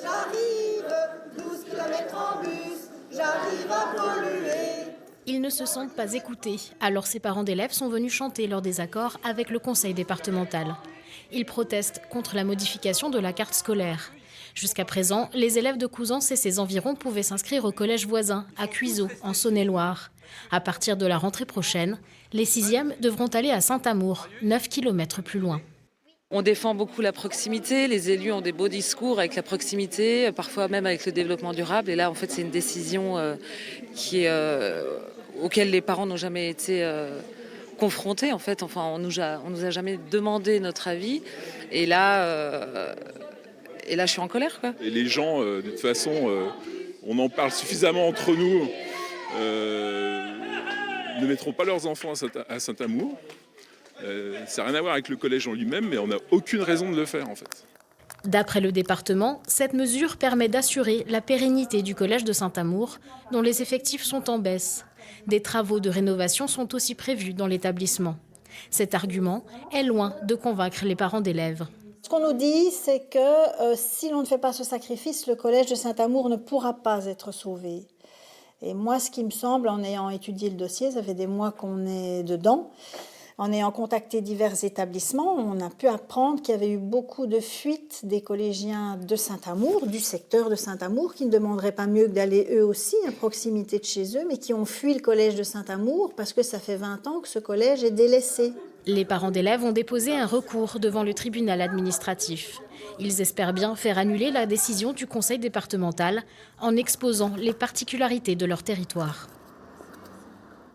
J'arrive, 12 kilomètres en bus, j'arrive à polluer. Ils ne se sentent pas écoutés, alors ces parents d'élèves sont venus chanter leur désaccord avec le conseil départemental. Ils protestent contre la modification de la carte scolaire. Jusqu'à présent, les élèves de Couzance et ses environs pouvaient s'inscrire au collège voisin, à Cuiseaux, en Saône-et-Loire. À partir de la rentrée prochaine, les 6e devront aller à Saint-Amour, 9 kilomètres plus loin. On défend beaucoup la proximité, les élus ont des beaux discours avec la proximité, parfois même avec le développement durable. Et là, en fait, c'est une décision auquel les parents n'ont jamais été confrontés. En fait, enfin, on nous a jamais demandé notre avis. Et là, je suis en colère, quoi. Et les gens, de toute façon, on en parle suffisamment entre nous, ne mettront pas leurs enfants à Saint-Amour. Ça n'a rien à voir avec le collège en lui-même, mais on n'a aucune raison de le faire en fait. D'après le département, cette mesure permet d'assurer la pérennité du collège de Saint-Amour, dont les effectifs sont en baisse. Des travaux de rénovation sont aussi prévus dans l'établissement. Cet argument est loin de convaincre les parents d'élèves. Ce qu'on nous dit, c'est que si l'on ne fait pas ce sacrifice, le collège de Saint-Amour ne pourra pas être sauvé. Et moi, ce qui me semble, en ayant étudié le dossier, ça fait des mois qu'on est dedans, en ayant contacté divers établissements, on a pu apprendre qu'il y avait eu beaucoup de fuites des collégiens de Saint-Amour, du secteur de Saint-Amour, qui ne demanderaient pas mieux que d'aller eux aussi à proximité de chez eux, mais qui ont fui le collège de Saint-Amour parce que ça fait 20 ans que ce collège est délaissé. Les parents d'élèves ont déposé un recours devant le tribunal administratif. Ils espèrent bien faire annuler la décision du conseil départemental en exposant les particularités de leur territoire.